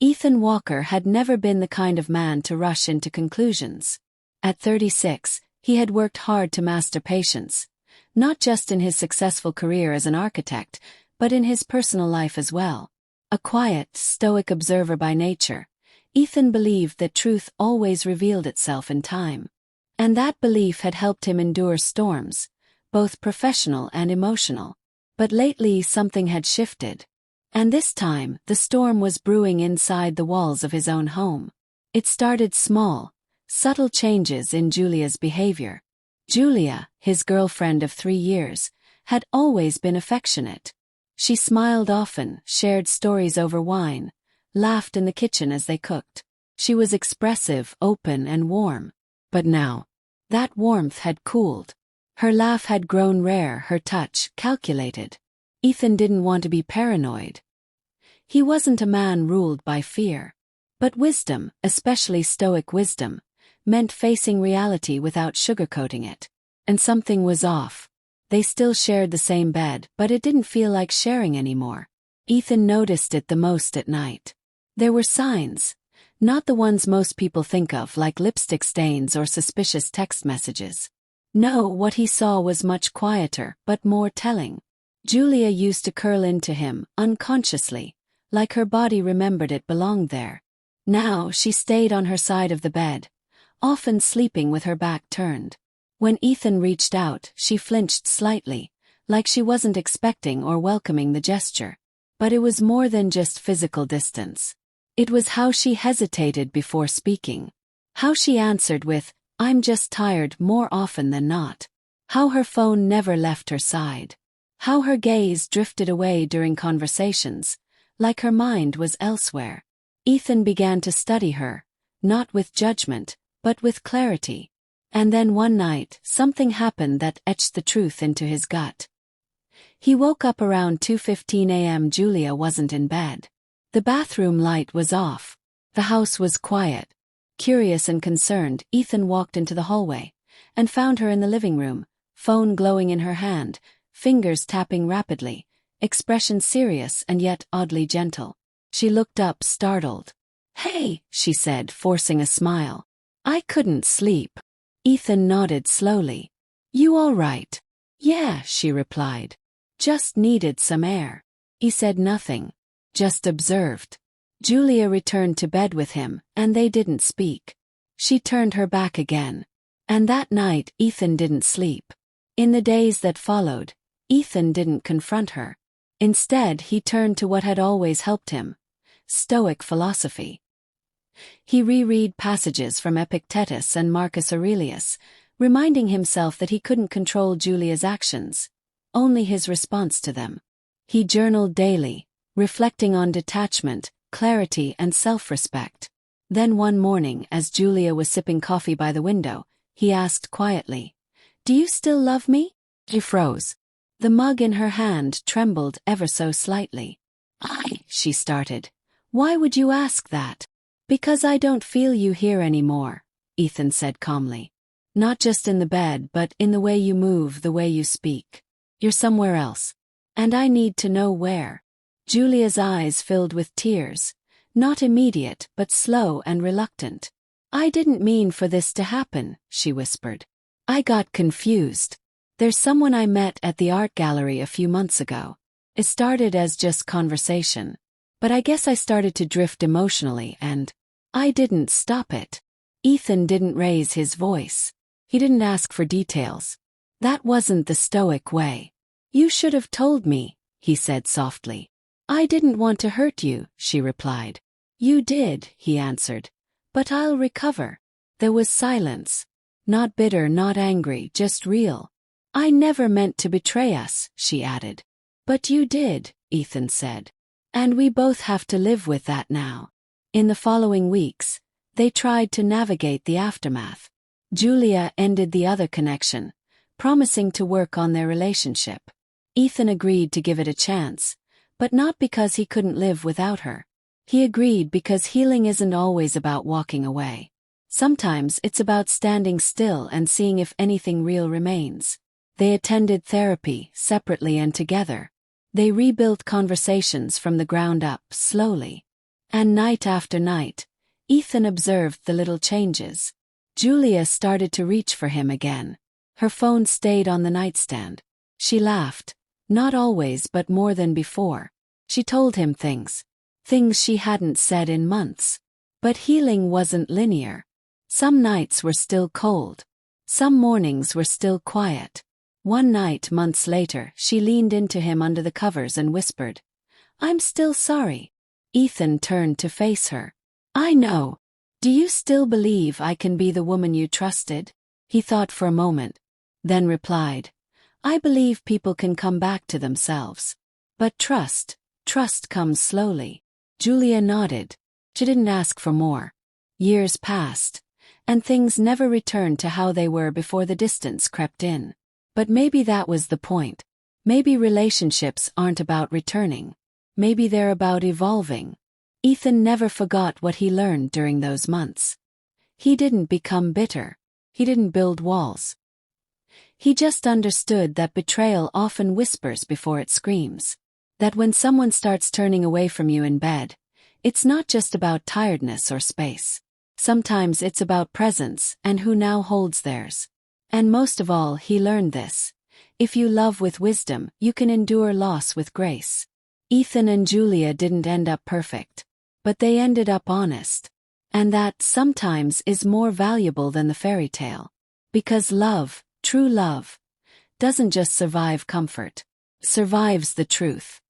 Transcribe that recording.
Ethan Walker had never been the kind of man to rush into conclusions. At 36, he had worked hard to master patience, not just in his successful career as an architect, but in his personal life as well. A quiet, stoic observer by nature, Ethan believed that truth always revealed itself in time. And that belief had helped him endure storms, both professional and emotional. But lately something had shifted. And this time, the storm was brewing inside the walls of his own home. It started small, subtle changes in Julia's behavior. Julia, his girlfriend of 3 years, had always been affectionate. She smiled often, shared stories over wine, laughed in the kitchen as they cooked. She was expressive, open, and warm. But now, that warmth had cooled. Her laugh had grown rare, her touch calculated. Ethan didn't want to be paranoid. He wasn't a man ruled by fear. But wisdom, especially Stoic wisdom, meant facing reality without sugarcoating it. And something was off. They still shared the same bed, but it didn't feel like sharing anymore. Ethan noticed it the most at night. There were signs, not the ones most people think of, like lipstick stains or suspicious text messages. No, what he saw was much quieter, but more telling. Julia used to curl into him, unconsciously, like her body remembered it belonged there. Now she stayed on her side of the bed, often sleeping with her back turned. When Ethan reached out, she flinched slightly, like she wasn't expecting or welcoming the gesture. But it was more than just physical distance. It was how she hesitated before speaking. How she answered with, "I'm just tired," more often than not. How her phone never left her side. How her gaze drifted away during conversations, like her mind was elsewhere. Ethan began to study her, not with judgment, but with clarity. And then one night, something happened that etched the truth into his gut. He woke up around 2:15 a.m. Julia wasn't in bed. The bathroom light was off. The house was quiet. Curious and concerned, Ethan walked into the hallway and found her in the living room, phone glowing in her hand, fingers tapping rapidly, expression serious and yet oddly gentle. She looked up, startled. "Hey," she said, forcing a smile. "I couldn't sleep." Ethan nodded slowly. "You all right?" "Yeah," she replied. "Just needed some air." He said nothing, just observed. Julia returned to bed with him, and they didn't speak. She turned her back again. And that night, Ethan didn't sleep. In the days that followed, Ethan didn't confront her. Instead, he turned to what had always helped him: Stoic philosophy. He reread passages from Epictetus and Marcus Aurelius, reminding himself that he couldn't control Julia's actions, only his response to them. He journaled daily, reflecting on detachment, clarity, and self-respect. Then one morning, as Julia was sipping coffee by the window, he asked quietly, "Do you still love me?" She froze. The mug in her hand trembled ever so slightly. She started. "Why would you ask that?" "Because I don't feel you here anymore," Ethan said calmly. "Not just in the bed, but in the way you move, the way you speak. You're somewhere else. And I need to know where." Julia's eyes filled with tears, not immediate but slow and reluctant. "I didn't mean for this to happen," she whispered. "I got confused. There's someone I met at the art gallery a few months ago. It started as just conversation. But I guess I started to drift emotionally and I didn't stop it." Ethan didn't raise his voice. He didn't ask for details. That wasn't the Stoic way. "You should have told me," he said softly. "I didn't want to hurt you," she replied. "You did," he answered. "But I'll recover." There was silence. Not bitter, not angry, just real. "I never meant to betray us," she added. "But you did," Ethan said. "And we both have to live with that now." In the following weeks, they tried to navigate the aftermath. Julia ended the other connection, promising to work on their relationship. Ethan agreed to give it a chance, but not because he couldn't live without her. He agreed because healing isn't always about walking away. Sometimes it's about standing still and seeing if anything real remains. They attended therapy, separately and together. They rebuilt conversations from the ground up, slowly. And night after night, Ethan observed the little changes. Julia started to reach for him again. Her phone stayed on the nightstand. She laughed. Not always, but more than before. She told him things. Things she hadn't said in months. But healing wasn't linear. Some nights were still cold. Some mornings were still quiet. One night, months later, she leaned into him under the covers and whispered, "I'm still sorry." Ethan turned to face her. "I know. Do you still believe I can be the woman you trusted?" He thought for a moment, then replied, "I believe people can come back to themselves. But trust comes slowly." Julia nodded. She didn't ask for more. Years passed, and things never returned to how they were before the distance crept in. But maybe that was the point. Maybe relationships aren't about returning. Maybe they're about evolving. Ethan never forgot what he learned during those months. He didn't become bitter. He didn't build walls. He just understood that betrayal often whispers before it screams. That when someone starts turning away from you in bed, it's not just about tiredness or space. Sometimes it's about presence and who now holds theirs. And most of all, he learned this. If you love with wisdom, you can endure loss with grace. Ethan and Julia didn't end up perfect. But they ended up honest. And that, sometimes, is more valuable than the fairy tale. Because love, true love, doesn't just survive comfort. Survives the truth.